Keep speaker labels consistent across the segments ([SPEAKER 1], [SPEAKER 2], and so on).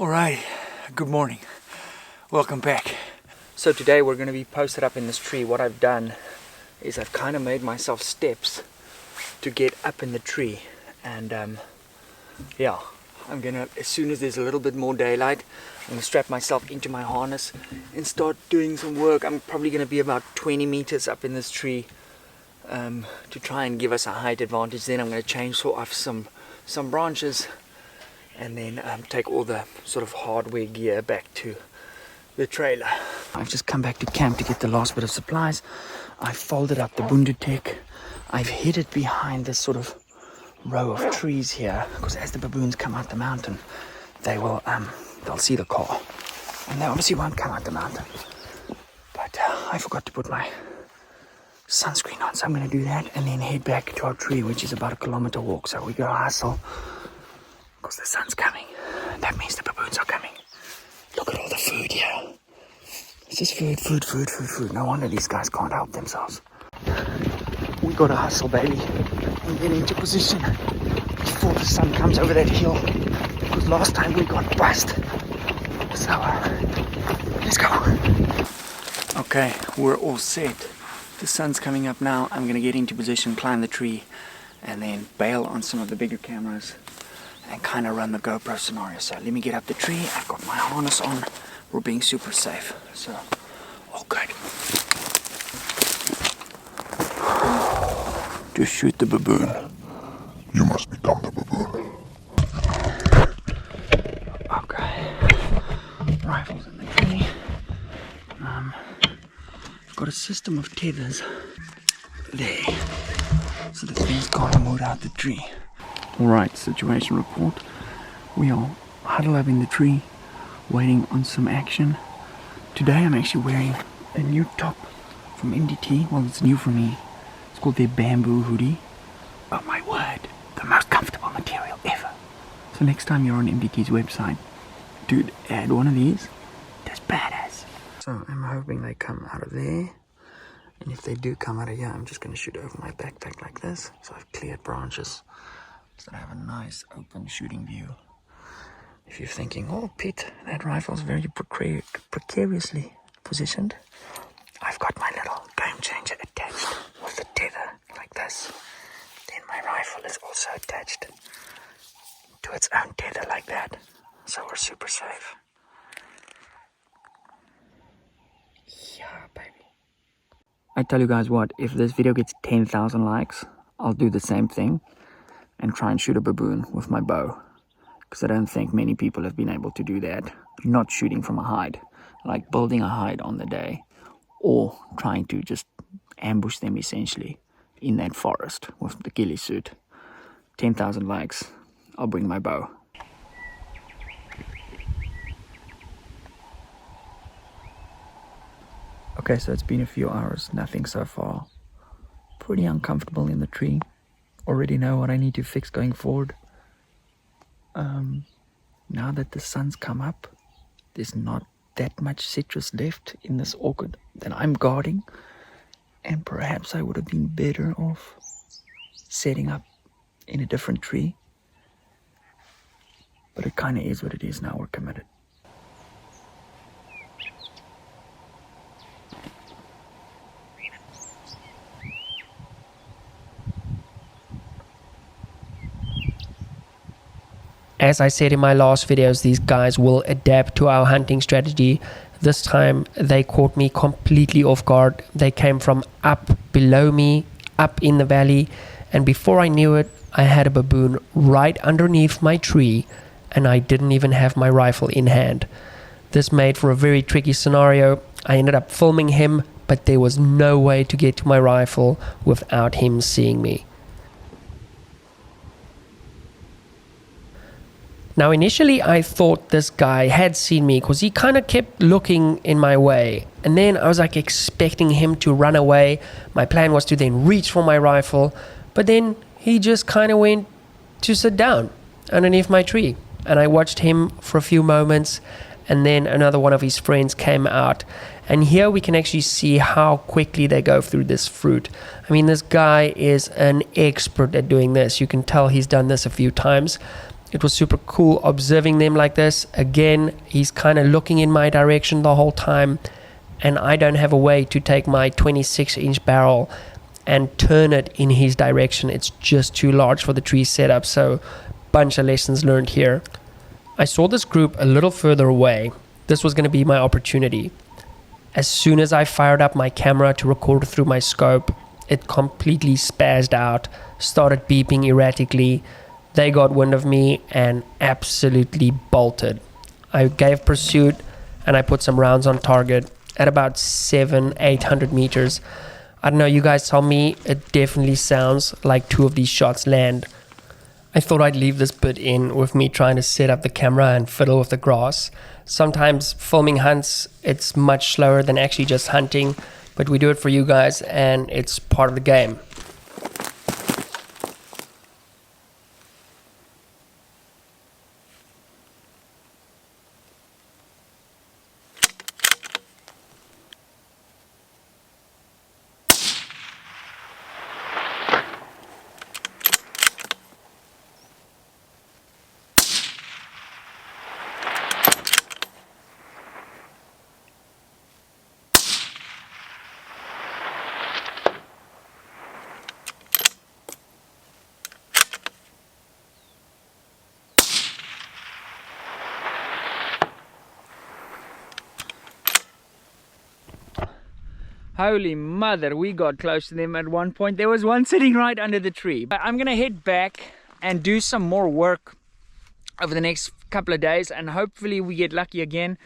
[SPEAKER 1] Alright, good morning. Welcome back. So today we're going to be posted up in this tree. What I've done is I've kind of made myself steps to get up in the tree. And yeah, I'm going to, as soon as there's a little bit more daylight, I'm going to strap myself into my harness and start doing some work. I'm probably going to be about 20 meters up in this tree to try and give us a height advantage. Then I'm going to chainsaw off some branches and then take all the sort of hardware gear back to the trailer. I've just come back to camp to get the last bit of supplies. I've folded up the bundutek. I've hid it behind this sort of row of trees here, because as the baboons come out the mountain, they will they'll see the car, and they obviously won't come out the mountain. But I forgot to put my sunscreen on, so I'm going to do that and then head back to our tree, which is about a kilometer walk. So we go hustle because the sun's coming. That means the baboons are coming. Look at all the food here. It's just food. No wonder these guys can't help themselves. We gotta hustle, baby, and get into position before the sun comes over that hill, because last time we got bust. So let's go. Okay, we're all set. The sun's coming up now. I'm gonna get into position, climb the tree, and then bail on some of the bigger cameras and kind of run the GoPro scenario. So let me get up the tree. I've got my harness on. We're being super safe. So, all good. Just shoot the baboon.
[SPEAKER 2] You must become the baboon.
[SPEAKER 1] Okay. Rifles in the tree. I've got a system of tethers there, so the things can't move out the tree. Alright, situation report. We are huddled up in the tree, waiting on some action. Today I'm actually wearing a new top from MDT. Well, it's new for me. It's called their bamboo hoodie. Oh my word, the most comfortable material ever. So next time you're on MDT's website, dude, add one of these. That's badass. So I'm hoping they come out of there. And if they do come out of here, I'm just going to shoot over my backpack like this. So I've cleared branches, so I have a nice open shooting view. If you're thinking, oh Pete, that rifle's very precariously positioned, I've got my little game changer attached with the tether like this. Then my rifle is also attached to its own tether like that. So we're super safe. Yeah, baby. I tell you guys what, if this video gets 10,000 likes, I'll do the same thing and try and shoot a baboon with my bow, because I don't think many people have been able to do that, not shooting from a hide, like building a hide on the day, or trying to just ambush them essentially in that forest with the ghillie suit. 10,000 likes, I'll bring my bow. Okay, so it's been a few hours, nothing so far. Pretty uncomfortable in the tree. Already know what I need to fix going forward. Now that the sun's come up, there's not that much citrus left in this orchard that I'm guarding, and perhaps I would have been better off setting up in a different tree. But it kind of is what it is now. We're committed.
[SPEAKER 3] As I said in my last videos, these guys will adapt to our hunting strategy. This time they caught me completely off guard. They came from up below me, up in the valley, and before I knew it, I had a baboon right underneath my tree, and I didn't even have my rifle in hand. This made for a very tricky scenario. I ended up filming him, but there was no way to get to my rifle without him seeing me. Now initially I thought this guy had seen me because he kind of kept looking in my way, and then I was like expecting him to run away. My plan was to then reach for my rifle, but then he just kind of went to sit down underneath my tree, and I watched him for a few moments, and then another one of his friends came out, and here we can actually see how quickly they go through this fruit. I mean, this guy is an expert at doing this. You can tell he's done this a few times. It was super cool observing them like this. Again, he's kind of looking in my direction the whole time, and I don't have a way to take my 26-inch barrel and turn it in his direction. It's just too large for the tree setup, so bunch of lessons learned here. I saw this group a little further away. This was going to be my opportunity. As soon as I fired up my camera to record through my scope, it completely spazzed out, started beeping erratically. They got wind of me and absolutely bolted. I gave pursuit and I put some rounds on target at about 700-800 meters. I don't know, you guys tell me, it definitely sounds like 2 of these shots land. I thought I'd leave this bit in with me trying to set up the camera and fiddle with the grass. Sometimes filming hunts, it's much slower than actually just hunting, but we do it for you guys and it's part of the game.
[SPEAKER 1] Holy mother, we got close to them at one point. There was one sitting right under the tree. I'm gonna head back and do some more work over the next couple of days, and hopefully we get lucky again,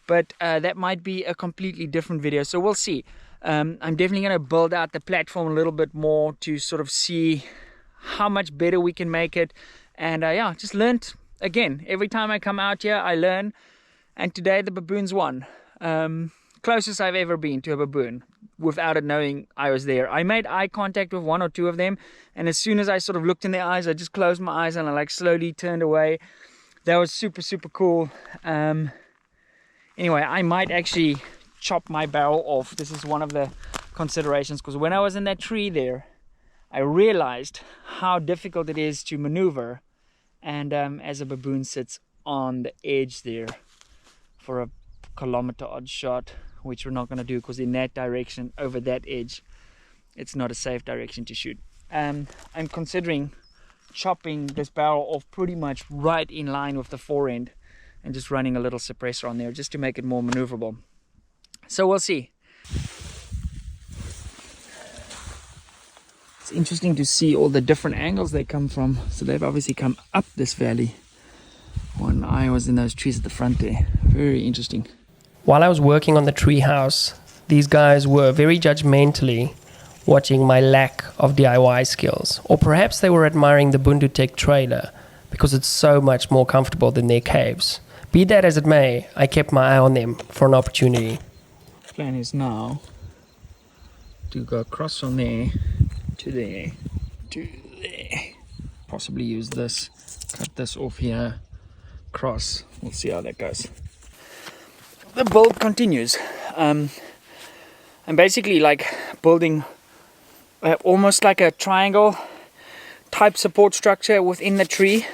[SPEAKER 1] but that might be a completely different video, so we'll see. I'm definitely gonna build out the platform a little bit more to sort of see how much better we can make it. And yeah, just learned again. Every time I come out here I learn, and today the baboons won. Closest I've ever been to a baboon without it knowing I was there. I made eye contact with 1 or 2 of them, and as soon as I sort of looked in their eyes, I just closed my eyes and I like slowly turned away. That was super cool. Anyway, I might actually chop my barrel off. This is one of the considerations, because when I was in that tree there, I realized how difficult it is to maneuver, and as a baboon sits on the edge there for a kilometer odd shot, which we're not going to do, because in that direction over that edge it's not a safe direction to shoot. I'm considering chopping this barrel off pretty much right in line with the forend and just running a little suppressor on there just to make it more maneuverable. So we'll see. It's interesting to see all the different angles they come from. So they've obviously come up this valley when I was in those trees at the front there. Very interesting.
[SPEAKER 3] While I was working on the tree house, these guys were very judgmentally watching my lack of DIY skills. Or perhaps they were admiring the Bundutech trailer because it's so much more comfortable than their caves. Be that as it may, I kept my eye on them for an opportunity.
[SPEAKER 1] The plan is now to go across from there to there to there. Possibly use this, cut this off here, cross. We'll see how that goes. The build continues. I'm basically like building almost like a triangle type support structure within the tree,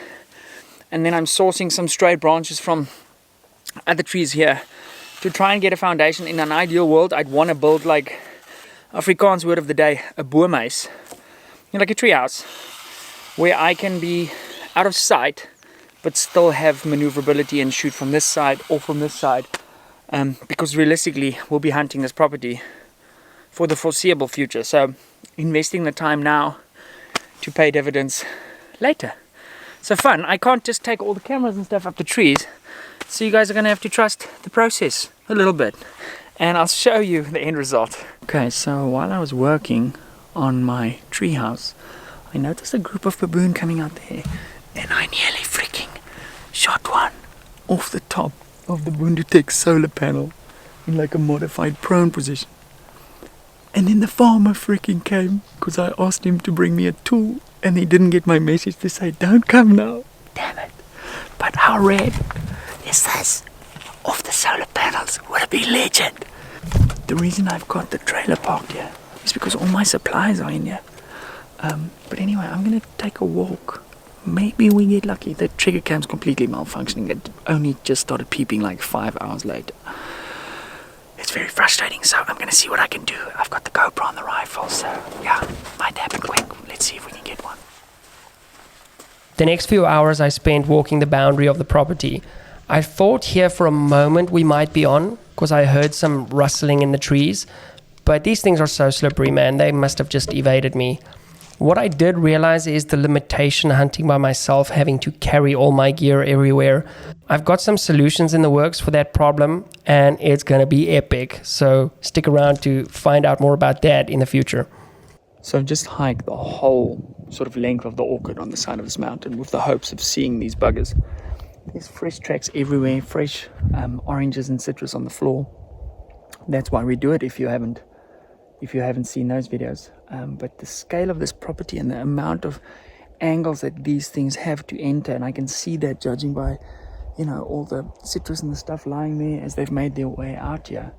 [SPEAKER 1] and then I'm sourcing some straight branches from other trees here to try and get a foundation. In an ideal world, I'd want to build like Afrikaans word of the day, a boomhuis, like a tree house, where I can be out of sight but still have maneuverability and shoot from this side or from this side. Because realistically we'll be hunting this property for the foreseeable future, so investing the time now to pay dividends later. So fun. I can't just take all the cameras and stuff up the trees, so you guys are going to have to trust the process a little bit, and I'll show you the end result. Okay, so while I was working on my tree house, I noticed a group of baboon coming out there, and I nearly freaking shot one off the top of the Bundutech solar panel in like a modified prone position. And then the farmer freaking came because I asked him to bring me a tool, and he didn't get my message to say don't come now. Damn it. But how rare is this off the solar panels? Would it be legend? The reason I've got the trailer parked here is because all my supplies are in here. But anyway, I'm gonna take a walk maybe we get lucky. The trigger cam's completely malfunctioning. It only just started peeping like 5 hours later. It's very frustrating, so I'm gonna see what I can do. I've got the GoPro on the rifle, so yeah, might happen quick. Let's see if we can get one.
[SPEAKER 3] The next few hours I spent walking the boundary of the property. I thought here for a moment we might be on, because I heard some rustling in the trees, but these things are so slippery, man. They must have just evaded me. What I did realize is the limitation hunting by myself, having to carry all my gear everywhere. I've got some solutions in the works for that problem, and it's gonna be epic. So stick around to find out more about that in the future.
[SPEAKER 1] So I've just hiked the whole sort of length of the orchard on the side of this mountain with the hopes of seeing these buggers. There's fresh tracks everywhere, fresh oranges and citrus on the floor. That's why we do it if you haven't seen those videos. But the scale of this property and the amount of angles that these things have to enter, and I can see that judging by, you know, all the citrus and the stuff lying there as they've made their way out here.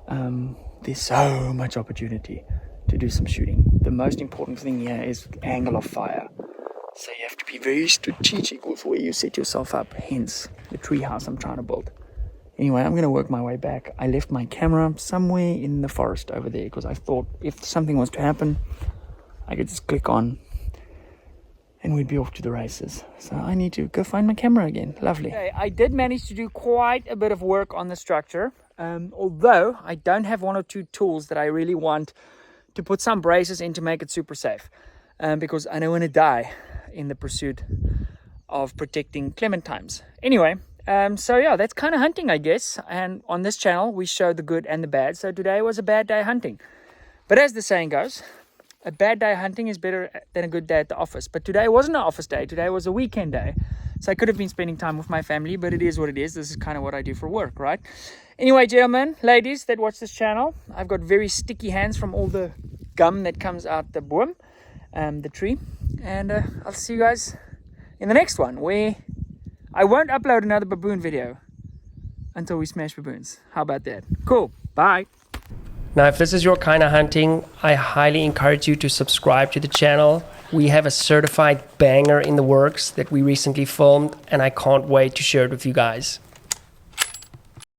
[SPEAKER 1] There's so much opportunity to do some shooting. The most important thing here is angle of fire. So you have to be very strategic with where you set yourself up, hence the treehouse I'm trying to build. Anyway, I'm going to work my way back. I left my camera somewhere in the forest over there because I thought if something was to happen, I could just click on and we'd be off to the races. So I need to go find my camera again. Lovely. Okay, I did manage to do quite a bit of work on the structure, although I don't have one or two tools that I really want to put some braces in to make it super safe, because I don't want to die in the pursuit of protecting clementines. Anyway, so yeah, that's kind of hunting, I guess. And on this channel, we show the good and the bad. So today was a bad day hunting. But as the saying goes, a bad day hunting is better than a good day at the office. But today wasn't an office day. Today was a weekend day. So I could have been spending time with my family, but it is what it is. This is kind of what I do for work, right? Anyway, gentlemen, ladies that watch this channel, I've got very sticky hands from all the gum that comes out the boom, the tree. And I'll see you guys in the next one, where I won't upload another baboon video until we smash baboons. How about that? Cool. Bye.
[SPEAKER 3] Now, if this is your kind of hunting, I highly encourage you to subscribe to the channel. We have a certified banger in the works that we recently filmed, and I can't wait to share it with you guys.